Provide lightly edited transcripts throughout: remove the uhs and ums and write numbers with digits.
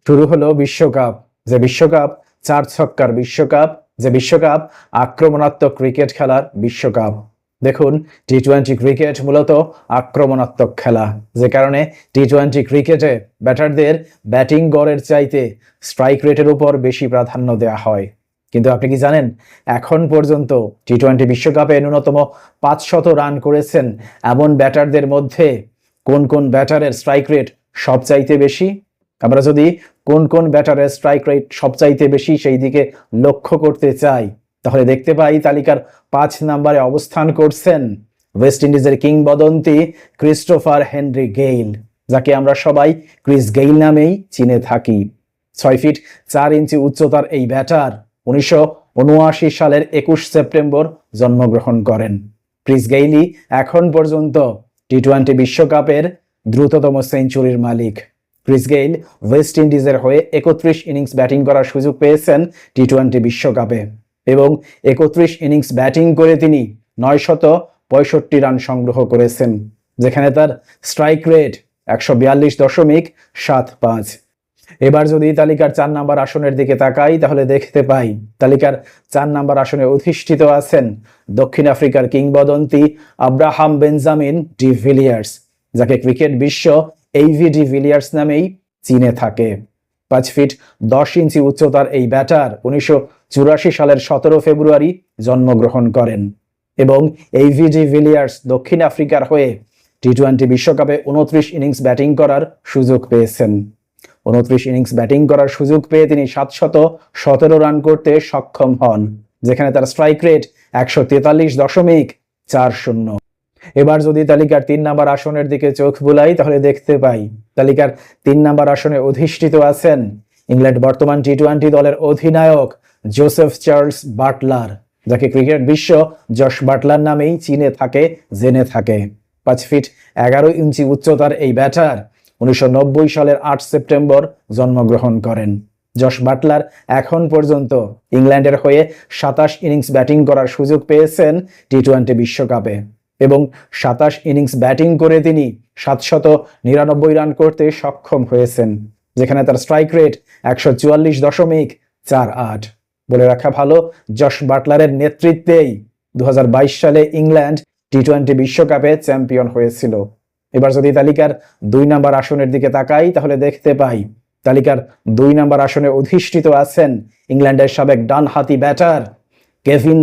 শুরু হলো বিশ্বকাপ, যে বিশ্বকাপ চার ছক্কার বিশ্বকাপ, যে বিশ্বকাপ আক্রমণাত্মক ক্রিকেট খেলার বিশ্বকাপ। দেখুন, টি-20 ক্রিকেট মূলত আক্রমণাত্মক খেলা, যে কারণে টি-20 ক্রিকেটে ব্যাটারদের ব্যাটিং গড়ের চাইতে স্ট্রাইক রেটের উপর বেশি প্রাধান্য দেওয়া হয়। কিন্তু আপনি কি জানেন, এখন পর্যন্ত টি-20 বিশ্বকাপে ন্যূনতম 500 রান করেছেন এমন ব্যাটারদের মধ্যে কোন কোন ব্যাটারের স্ট্রাইক রেট সবচাইতে বেশি? আমরা যদি কোন কোন ব্যাটারের স্ট্রাইক রেট সবচাইতে বেশি সেই দিকে লক্ষ্য করতে চাই, তাহলে দেখতে পাই তালিকার 5 নম্বরে অবস্থান করছেন ওয়েস্ট ইন্ডিজের কিংবদন্তি ক্রিস্টোফার হেনরি গেইল, যাকে আমরা সবাই ক্রিস গেইল নামেই চিনে থাকি। 6 ফিট 4 ইঞ্চি উচ্চতার এই ব্যাটার 1979 সালের 21 সেপ্টেম্বর জন্মগ্রহণ করেন। ক্রিস গেইলই এখন পর্যন্ত টি-20 বিশ্বকাপের দ্রুততম সেঞ্চুরির মালিক। ক্রিস গেইল ওয়েস্ট ইন্ডিজের হয়ে 31 ইনিংস ব্যাটিং করার সুযোগ পেয়েছেন টি-20 বিশ্বকাপে, এবং 31 ইনিংস ব্যাটিং করে তিনি 965 রান সংগ্রহ করেছেন, যেখানে তার স্ট্রাইক রেট 142.75। এবার যদি তালিকার 4 নম্বর আসনের দিকে তাকাই, তাহলে দেখতে পাই তালিকার 4 নম্বর আসনে অধিষ্ঠিত আছেন দক্ষিণ আফ্রিকার কিংবদন্তি আব্রাহাম বেঞ্জামিন ডি ভিলিয়ার্স, যাকে ক্রিকেট বিশ্ব এইভি ডি ভিলিয়ার্স নামেই চিনে থাকে। 5 ফিট 10 ইঞ্চি উচ্চতার এই ব্যাটার 1984 সালের 17 ফেব্রুয়ারি জন্মগ্রহণ করেন, এবং এইভি ডি ভিলিয়ার্স দক্ষিণ আফ্রিকার হয়ে টি-20 বিশ্বকাপে 29 ইনিংস ব্যাটিং করার সুযোগ পেয়েছেন। 29 ইনিংস ব্যাটিং করার সুযোগ পেয়ে তিনি 717 রান করতে সক্ষম হন, যেখানে তার স্ট্রাইক রেট 143.40। এবার যদি তালিকার 3 নম্বর আসনের দিকে চোখ বুলাই, তাহলে দেখতে পাই তালিকার 3 নম্বর আসনে অধিষ্ঠিত আছেন ইংল্যান্ড বর্তমান টি-20 দলের অধিনায়ক জোসেফ চার্লস বাটলার, যাকে ক্রিকেট বিশ্ব জশ বাটলার নামেই চিনে থাকে, জেনে থাকে। 5 ফিট 11 ইঞ্চি উচ্চতার এই ব্যাটার 1990 সালের 8 সেপ্টেম্বর জন্মগ্রহণ করেন। জশ বাটলার এখন পর্যন্ত ইংল্যান্ডের হয়ে 27 ইনিংস ব্যাটিং করার সুযোগ পেয়েছেন টি-20 বিশ্বকাপে, এবং 27 ইনিংস ব্যাটিং করে তিনি 799 রান করতে সক্ষম হয়েছেন, যেখানে তার স্ট্রাইক রেট 144.48। বলে রাখা ভালো, জশ বাটলারের নেতৃত্বেই 2022 সালে ইংল্যান্ড টি-20 বিশ্বকাপে চ্যাম্পিয়ন হয়েছিল। এবার যদি তালিকার 2 নম্বর আসনের দিকে তাকাই, তাহলে দেখতে পাই তালিকার 2 নম্বর আসনে অধিষ্ঠিত আছেন ইংল্যান্ডের সাবেক ডানহাতি ব্যাটার কেভিন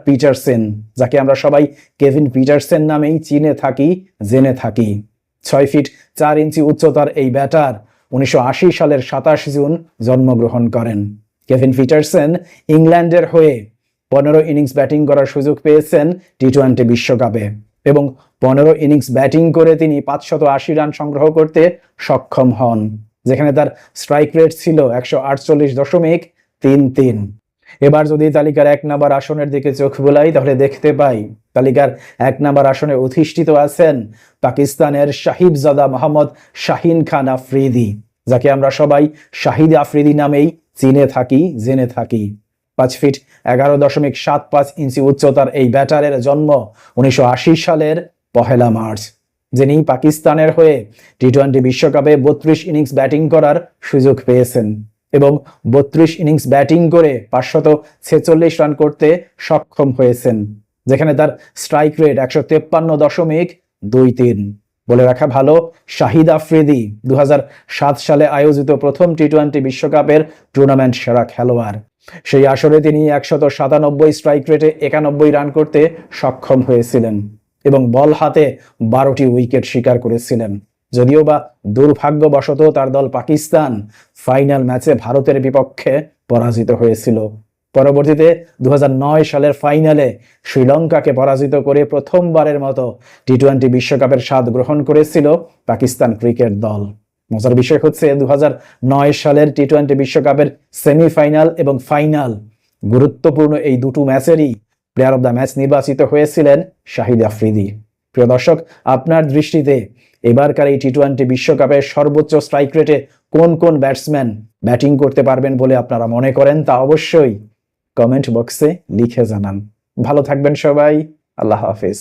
পিটারসেন, যাকে আমরা সবাই কেভিন পিটারসেন নামেই চিনে থাকি, জেনে থাকি। 6 ফিট 4 ইঞ্চি উচ্চতার এই ব্যাটার 1980 সালের 27 জুন জন্মগ্রহণ করেন। কেভিন পিটারসেন ইংল্যান্ডের হয়ে 15 ইনিংস ব্যাটিং করার সুযোগ পেয়েছেন টি-20 বিশ্বকাপে, এবং 15 ইনিংস ব্যাটিং করে তিনি 580 রান সংগ্রহ করতে সক্ষম হন, যেখানে তার স্ট্রাইক রেট ছিল 148.33। এবার যদি তালিকার 1 নম্বর আসনের দিকে চোখ বুলাই, তাহলে দেখতে পাই তালিকার 1 নম্বর আসনে অধিষ্ঠিত আছেন পাকিস্তানের সাহিবজাদা মোহাম্মদ শাহিন খান আফ্রিদি, যাকে আমরা সবাই শাহিদ আফ্রিদি নামেই চিনে থাকি, জেনে থাকি। 5 ফিট 11.75 ইঞ্চি উচ্চতার এই ব্যাটারের জন্ম 1980 সালের 1 মার্চ, যিনি পাকিস্তানের হয়ে টি-20 বিশ্বকাপে 32 ইনিংস ব্যাটিং করার সুযোগ পেয়েছেন, এবং 32 ইনিংস ব্যাটিং করে 546 রান করতে সক্ষম হয়েছেন, যেখানে তার স্ট্রাইক রেট 153.23। বলে রাখা ভালো, শাহিদ আফ্রিদি 2007 সালে আয়োজিত প্রথম টি-20 বিশ্বকাপের টুর্নামেন্ট সেরা খেলোয়াড়। সেই আসরে তিনি 197 স্ট্রাইক রেটে 91 রান করতে সক্ষম হয়েছিলেন, এবং বল হাতে 12টি উইকেট শিকার করেছিলেন। যদিও বা দুর্ভাগ্যবশত তার দল পাকিস্তান ফাইনাল ম্যাচে ভারতের বিপক্ষে পরাজিত হয়েছিল। পরবর্তীতে 2009 সালের ফাইনালে শ্রীলঙ্কাকে পরাজিত করে প্রথমবারের মতো টি-20 বিশ্বকাপের স্বাদ গ্রহণ করেছিল পাকিস্তান ক্রিকেট দল। মজার বিষয় হচ্ছে 2009 সালের টি-20 বিশ্বকাপের সেমিফাইনাল এবং ফাইনাল, গুরুত্বপূর্ণ এই দুটো ম্যাচেরই প্লেয়ার অব দ্য ম্যাচ নির্বাচিত হয়েছিলেন শাহিদ আফ্রিদি। প্রিয় দর্শক, আপনার দৃষ্টিতে এবারকার এই টি-20 বিশ্বকাপের সর্বোচ্চ স্ট্রাইক রেটে কোন কোন ব্যাটসম্যান ব্যাটিং করতে পারবেন বলে আপনারা মনে করেন, তা অবশ্যই কমেন্ট বক্সে লিখে জানান। ভালো থাকবেন সবাই, আল্লাহ হাফেজ।